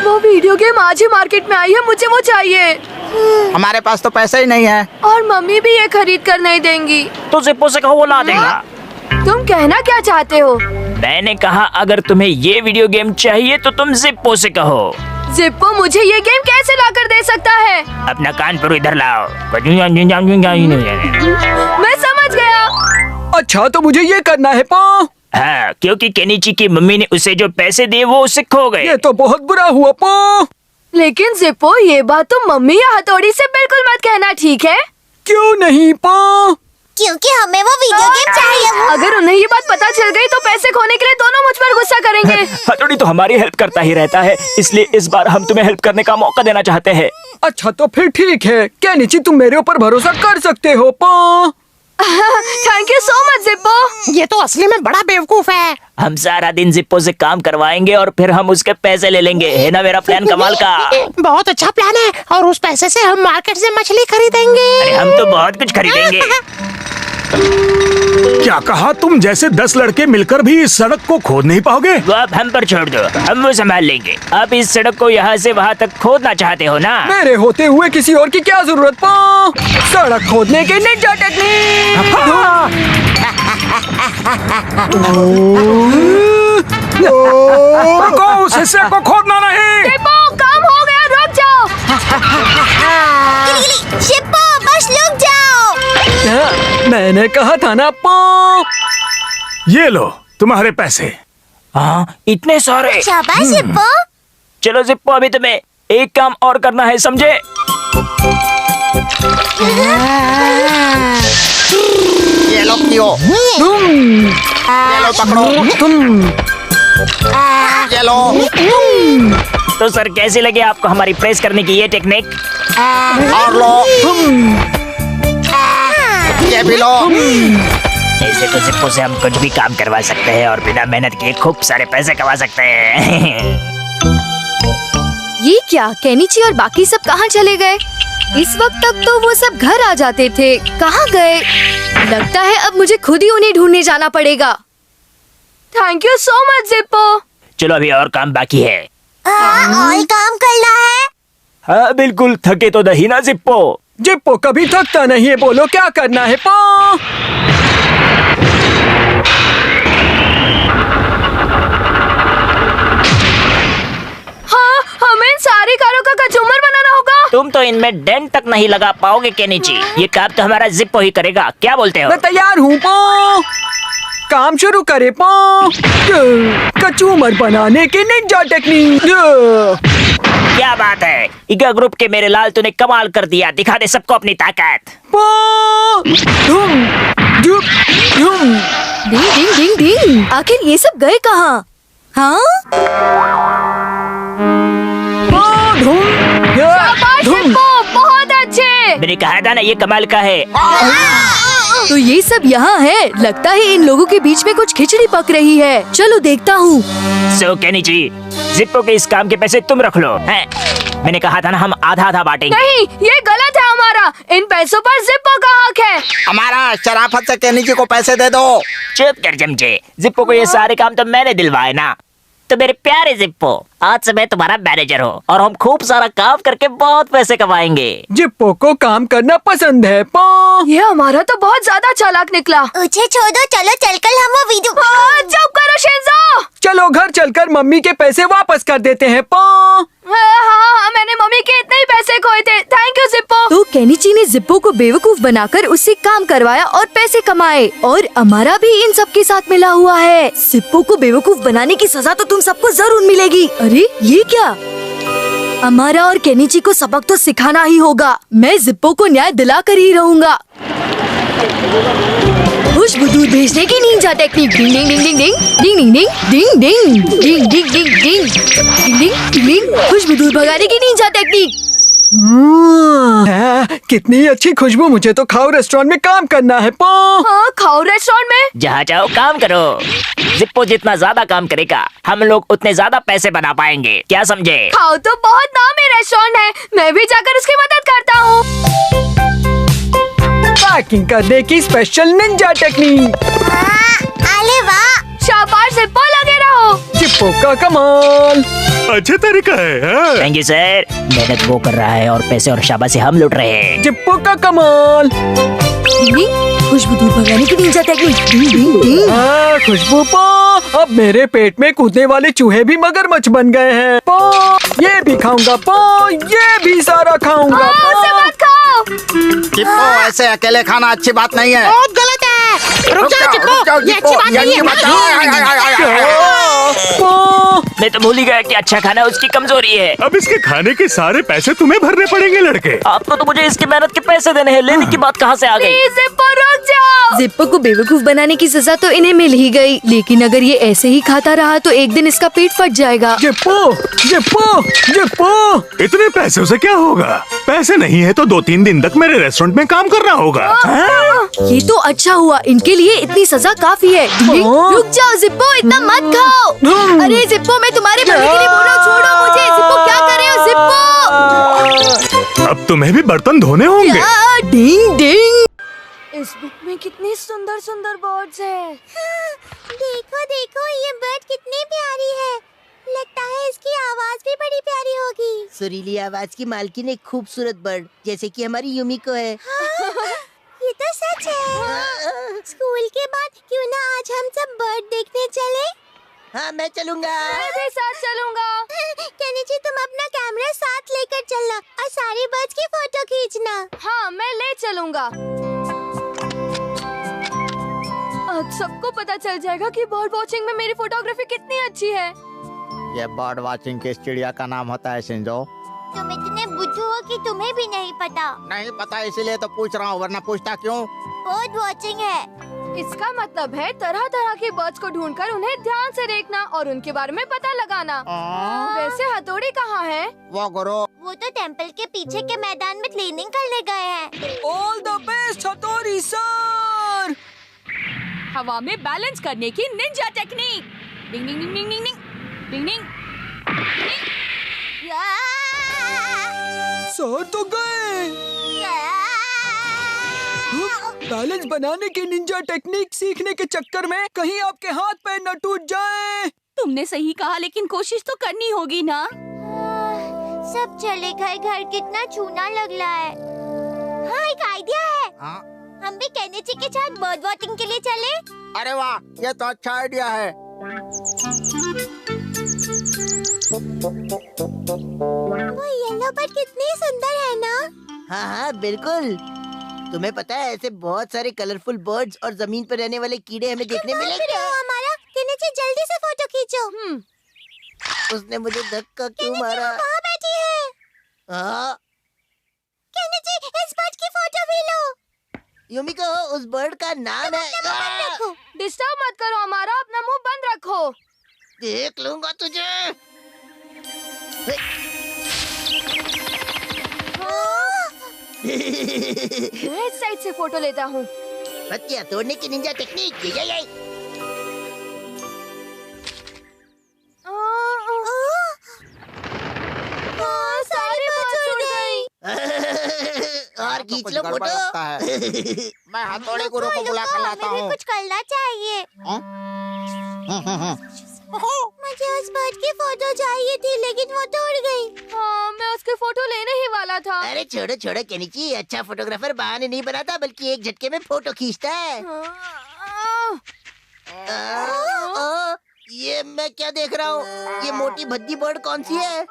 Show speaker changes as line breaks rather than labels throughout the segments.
वो video game आज ही market में आई है, मुझे वो चाहिए।
हमारे पास तो पैसे ही नहीं है।
और मम्मी भी ये खरीद कर नहीं देंगी।
तो जिप्पो से कहो वो ला देगा।
तुम कहना क्या चाहते हो?
मैंने कहा अगर तुम्हें ये वीडियो गेम चाहिए तो तुम जिप्पो से कहो।
जिप्पो मुझे ये गेम कैसे ला कर दे सकता है?
अपना कानपुर इधर लाओ।
मैं समझ गया।
अच्छा तो मुझे ये करना है पा।
हाँ, क्योंकि केनिची की मम्मी ने उसे जो पैसे दिए वो उससे खो गए।
ये तो बहुत बुरा हुआ पा।
लेकिन जिप्पो ये बात तो मम्मी या हथौड़ी से बिल्कुल मत कहना, ठीक है?
क्यों नहीं पा?
क्योंकि हमें वो वीडियो गेम चाहिए।
अगर उन्हें ये बात पता चल गई तो पैसे खोने के लिए दोनों मुझ पर गुस्सा करेंगे।
हथौड़ी तो हमारी हेल्प करता ही रहता है, इसलिए इस बार हम तुम्हें हेल्प करने का मौका देना चाहते हैं।
अच्छा तो फिर ठीक है, केनिची तुम मेरे ऊपर भरोसा कर सकते हो पा।
Thank you so much Zippo.
ये तो असली में बड़ा बेवकूफ है।
हम सारा दिन जिप्पो से काम करवाएंगे और फिर हम उसके पैसे ले लेंगे। है ना मेरा प्लान कमाल का?
बहुत अच्छा प्लान है, और उस पैसे से हम मार्केट से मछली खरीदेंगे।
अरे हम तो बहुत कुछ खरीदेंगे।
क्या कहा? तुम जैसे 10 लड़के मिलकर भी इस सड़क को खोद नहीं पाओगे?
वो आप हम पर छोड़ दो, हम वो संभाल लेंगे। आप इस सड़क को यहाँ से वहाँ तक खोदना चाहते हो ना?
मेरे होते हुए किसी और की क्या जरूरत पा? सड़क खोदने के निंजा टेक्निक।
रुको, उस हिस्से को खोदना नहीं।
जिप्पो काम हो गया, रुक जाओ।
जिप्पो बस रुक जाओ।
मैंने कहा था ना पा।
ये लो तुम्हारे पैसे।
हाँ, इतने सारे।
शाबाश जिप्पो।
चलो जिप्पो, अभी तुम्हें एक काम और करना है, समझे?
ये लो पियो। ये लो पकड़ो। ये लो।
तो सर कैसी लगी आपको हमारी प्रेस करने की ये टेक्निक?
और लो। ये भी लो।
ऐसे तो जिप्पो से हम कुछ भी काम करवा सकते हैं और बिना मेहनत किए खूब सारे पैसे कमा सकते हैं।
ये क्या, केनिची और बाकी सब कहाँ चले गए? इस वक्त तक तो वो सब घर आ जाते थे, कहाँ गए? लगता है अब मुझे खुद ही उन्हें ढूंढने जाना पड़ेगा। Thank you so much Zippo.
चलो अभी और काम बाकी है।
और काम करना है।
हाँ बिल्कुल, थके तो नहीं ना जिप्पो?
जिप्पो कभी थकता नहीं है, बोलो क्या करना है पा।
हाँ, हमें इन सारी कारों का कचूमर बनाना होगा।
तुम तो इनमें डेंट तक नहीं लगा पाओगे केनिची। ये काम तो हमारा जिप्पो ही करेगा, क्या बोलते हो?
मैं तैयार हूँ पा। काम शुरू करे पा। कचूमर बनाने की निंजा टेक्निक।
क्या बात है, इगा ग्रुप के मेरे लाल, तूने कमाल कर दिया। दिखा दे सबको अपनी ताकत।
धूम धूम धूम।
डिंग डिंग डिंग डिंग। आखिर ये सब गए कहाँ? हाँ?
धूम
शाबाश
धूम।
जिप्पो, बहुत अच्छे।
मैंने कहा था ना ये कमाल का है।
तो ये सब यहाँ है। लगता है इन लोगों के बीच में कुछ खिचड़ी पक रही है। चलो देखता हूँ।
सो केनिची, जिप्पो के इस काम के पैसे तुम रख लो। हैं? मैंने कहा था ना हम आधा आधा बांटेंगे।
नहीं, ये गलत है हमारा। इन पैसों पर जिप्पो का हक है।
हमारा शराफत से केनिची को पैसे दे दो।
चुप कर जमचे, जिप्पो को ये सारे काम तो मैंने दिलवाए ना। तो मेरे प्यारे जिप्पो, आज से मैं तुम्हारा मैनेजर हूँ और हम खूब सारा काम करके बहुत पैसे कमाएंगे।
जिप्पो को काम करना पसंद है पा।
ये हमारा तो बहुत ज्यादा चालाक निकला।
उसे छोड़ दो, चलो चलकर हम वो वीडियो।
चुप करो शिंजो।
चलो घर चलकर मम्मी के पैसे वापस कर देते हैं पा।
हाँ, मैंने मम्मी के इतने ही पैसे खोए थे। Thank you Zippo. तो केनिची ने जिप्पो को बेवकूफ बनाकर उससे काम करवाया और पैसे कमाए, और अमारा भी इन सब के साथ मिला हुआ है। जिप्पो को बेवकूफ बनाने की सजा तो तुम सबको जरूर मिलेगी। अरे ये क्या? अमारा और केनिची को सबक तो सिखाना ही होगा। मैं जिप्पो को न्याय दिला कर ही रहूंगा। खुशबू दूध भेजने की निंजा टेक्निक। डिंग डिंग डिंग डिंग डिंग डिंग डिंग डिंग डिंग डिंग डिंग डिंग डिंग डिंग डिंग डिंग। खुशबू दूध भगाने की निंजा टेक्निक।
कितनी अच्छी खुशबू। मुझे तो खाओ रेस्टोरेंट में काम करना है पा।
हाँ, खाओ रेस्टोरेंट में।
जहाँ चाहो काम करो। जिप्पो जितना ज्यादा काम करेगा हम लोग उतने ज्यादा पैसे बना पाएंगे, क्या समझे?
खाओ तो बहुत नामी रेस्टोरेंट है, मैं भी जाकर उसकी मदद करता हूँ।
पैकिंग करने की स्पेशल निंजा टेक्निक।
अरे वाह।
शाबाश जिप्पो, लगे रहो।
जिप्पो का कमाल।
अच्छे तरीका है हाँ?
Thank you sir. मेहनत वो कर रहा है और पैसे और शाबाशी हम लूट रहे हैं।
जिप्पो का कमाल।
खुशबू दूर भगाने की निंजा टेक्निक। डिंग, डिंग, डिंग।
हाँ, खुशबू पो, अब मेरे पेट में कूदने वाले चूहे भी मगरमच्छ बन गए हैं। पो, ये भी खाऊंगा पो, ये भी सारा खाऊंगा
उसे
पो।
मत खाओ।
चिप्पो ऐसे अकेले खाना अच्छी बात नहीं है।
बहुत गलत है। रुक जाओ चिप्पो, ये अच्छी बात नहीं है।
पो,
मैं तो भूल ही गया कि अच्छा खाना उसकी कमजोरी है।
अब इसके खाने के सारे पैसे तुम्हें भरने पड़ेंगे लड़के।
आपको तो मुझे इसकी मेहनत के पैसे देने हैं, लेने की बात कहाँ से आ गई?
प्लीज जिप्पो रुक जाओ। जिप्पो को बेवकूफ बनाने की सजा तो इन्हें मिल ही गई, लेकिन अगर ये ऐसे ही खाता रहा तो एक दिन इसका पेट फट जाएगा।
Zippo, Zippo, Zippo.
इतने पैसों से क्या होगा? पैसे नहीं है तो 2-3 दिन तक मेरे रेस्टोरेंट में काम करना होगा हाँ?
ये तो अच्छा हुआ, इनके लिए इतनी सजा काफी है। रुक जाओ जिप्पो, इतना मत खाओ। अरे जिप्पो, मैं तुम्हारे भले के लिए बोल रहा हूँ, छोड़ो मुझे। जिप्पो क्या कर रहे हो जिप्पो?
अब तुम्हें भी बर्तन धोने होंगे।
डिंग डिंग। इस बुक में कितनी सुंदर सुंदर बर्ड्स हैं।
देखो देखो, ये बर्ड कितनी प्यारी है। लगता है इसकी आवाज भी बड़ी प्यारी होगी।
सुरीली आवाज की मालकिन एक खूबसूरत बर्ड, जैसे कि हमारी युमिको है।
ये तो सच है। स्कूल के बाद क्यों ना आज हम सब बर्ड देखने चले?
हाँ, मैं चलूंगा।
मैं भी साथ चलूंगा।
केनिची, तुम अपना कैमरा साथ लेकर चलना और सारी बर्ड्स की फोटो खींचना।
हाँ, मैं ले चलूंगा। अब सबको पता चल जाएगा कि बर्ड वॉचिंग में मेरी फोटोग्राफी कितनी अच्छी है।
ये बर्ड वॉचिंग किस चिड़िया का नाम होता है शिंजो?
तुम इतने बुद्धू हो कि तुम्हें भी नहीं पता।
नहीं पता इसीलिए तो पूछ रहा हूँ, वरना पूछता क्यों?
बर्ड वॉचिंग है।
इसका मतलब है तरह तरह के बर्ड्स को ढूंढकर उन्हें ध्यान से देखना और उनके बारे में पता लगाना। वैसे हथौड़ी कहाँ है?
वो गुरु।
वो तो टेंपल के पीछे के मैदान में क्लीनिंग करने गए हैं।
ऑल द बेस्ट हथौड़ी सर।
हवा में बैलेंस करने की निंजा टेक्निक। डिंग डिंग डिंग डिंग डिंग डिंग डिंग।
सर तो गए। बैलेंस बनाने की निंजा टेक्निक सीखने के चक्कर में कहीं आपके हाथ पैर न टूट जाए।
तुमने सही कहा, लेकिन कोशिश तो करनी होगी ना।
सब चले गए, घर कितना चूना लग रहा है। हाँ, एक आइडिया है।
हाँ?
हम भी केनिची के साथ बर्ड वॉचिंग के लिए चले।
अरे वाह, ये तो अच्छा आइडिया है।
वो येलो बर्ड कितनी सुंदर है ना?
हाँ हाँ बिल्कुल। तुम्हें पता है ऐसे बहुत सारे कलरफुल बर्ड्स और जमीन पर रहने वाले कीड़े हमें देखने मिलेंगे।
हमारा केनिची, जल्दी से फोटो खींचो।
उसने मुझे धक्का क्यों मारा?
वहाँ बैठी है।
हाँ,
केनिची, इस बर्ड की फोटो भी लो।
युमिको, उस बर्ड का नाम है।
रखो।
डिस्टर्ब मत करो हमारा, अपना मुंह बंद रखो।
देख लूंगा तुझे।
मैं इस साइड से फोटो लेता हूँ।
हत्या तोड़ने की निंजा टेक्निक। ये।
सारी बात उड़ गई।
और खींच
कुछ
लो
गड़बड़ लगता है।
फोटो।
मैं हथौड़े गुरु को बुला कर लाता
हमें भी
हूँ।
कुछ करना चाहिए। मुझे उस बर्ड की फोटो चाहिए थी, लेकिन वो तो उड़ गई।
हाँ, मैं उसकी फोटो लेने ही वाला था।
अरे छोड़ो छोड़ो केनिची, अच्छा फोटोग्राफर बहाने नहीं बनाता बल्कि एक झटके में फोटो खींचता है। ये मैं क्या देख रहा हूँ? ये मोटी भद्दी बर्ड कौन सी है?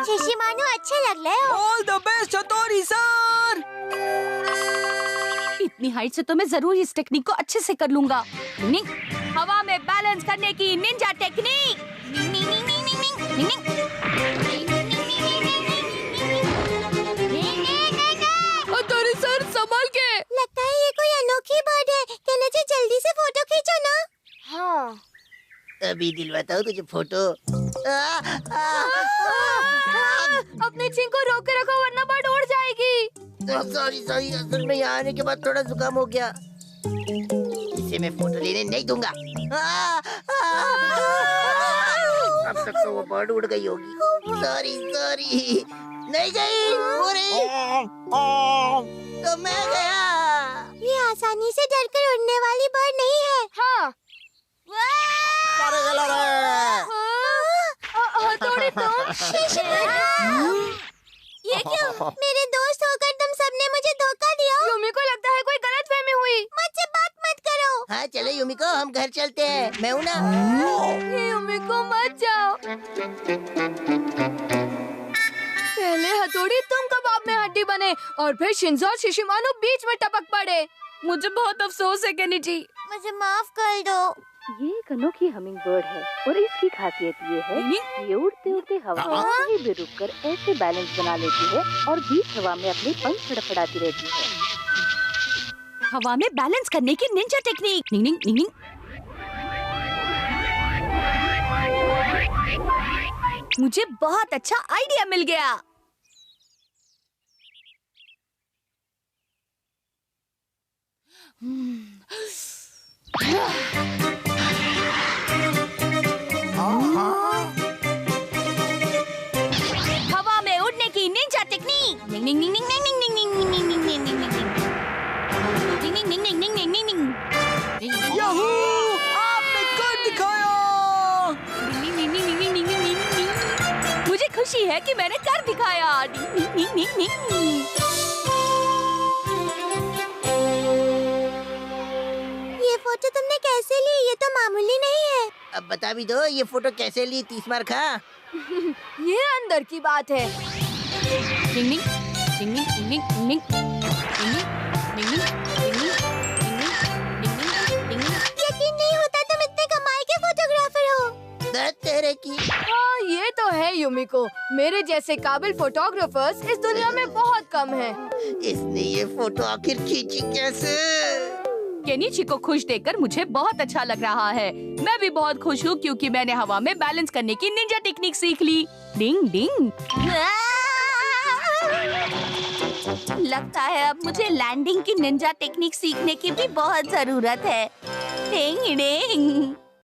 शिशिमानु, अच्छे लग रहे हो।
ऑल द बेस्ट हथौड़ी सर।
इतनी हाइट से तो मैं जरूर इस टेक्निक को अच्छे से कर लूंगा। हवा में बैलेंस करने की निंजा टेक्निक। हथौड़ी सर, संभल के।
लगता है ये कोई अनोखी बर्ड है। केनिची, जल्दी से फोटो खींचो ना।
हाँ।
अभी दिलवाता हूँ तुझे फोटो।
अपने चिंग को रोक के रखो, वरना बर्ड उड़ जाएगी।
सॉरी, असल में यहाँ आने के बाद थोड़ा जुकाम हो गया। इसे मैं फोटो लेने नहीं दूंगा। अब तक तो वो बर्ड उड़ गई होगी। सॉरी, नहीं गई। तो मैं गया।
ये आसानी से डरकर उड़ने वाली बर्ड नहीं है।
हाँ। हथौड़ी तुम।
ये क्यों? मेरे दोस्त होकर तुम सबने मुझे धोखा दिया।
युमी को लगता है कोई गलतफहमी हुई।
मुझसे बात मत करो।
हाँ चलो युमिको, हम घर चलते हैं। मैं हूँ ना।
युमी को मत जाओ। पहले हथौड़ी तुम कबाब में हड्डी बने और फिर शिंजो और शिशिमानु बीच में टपक पड़े। मुझे बहुत अफसोस है केनिची।
मुझे माफ कर दो।
ये एक अनोखी हमिंग बर्ड है और इसकी खासियत ये है ये उड़ते उड़ते हवा में कहीं भी रुककर ऐसे बैलेंस बना लेती है और बीच हवा में अपने पंख फड़फड़ाती रहती है।
हवा में बैलेंस करने की निंजा टेक्निक। निंग निंग निंग निंग। मुझे बहुत अच्छा आइडिया मिल गया। हवा में उड़ने की निंजा टेक्निक। निंग निंग निंग निंग निंग निंग निंग निंग निंग निंग निंग निंग निंग निंग निंग निंग निंग निंग।
याहू! आपने कर दिखाया।
निंग निंग निंग निंग निंग निंग निंग। मुझे खुशी है कि मैंने कर दिखाया। निंग निंग निंग निंग निंग।
ये फोटो तुमने कैसे ली? ये तो मामूली नहीं है।
अब बता भी दो, ये फोटो कैसे ली? 30 मार खा।
ये अंदर की बात है। निंग निंग निंग निंग निंग निंग निंग निंग निंग।
यकीन नहीं होता तुम इतने कमाल के फोटोग्राफर हो।
तेरे की।
हाँ ये तो है युमिको। मेरे जैसे काबिल फोटोग्राफर्स इस दुनिया में बहुत कम हैं।
इसने ये फोटो आखिर खींची कैसे?
केनिची को खुश देखकर मुझे बहुत अच्छा लग रहा है। मैं भी बहुत खुश हूँ क्योंकि मैंने हवा में बैलेंस करने की निंजा टेक्निक सीख ली। डिंग डिंग। लगता है अब मुझे लैंडिंग की निंजा टेक्निक सीखने की भी बहुत जरूरत है। डिंग डिंग।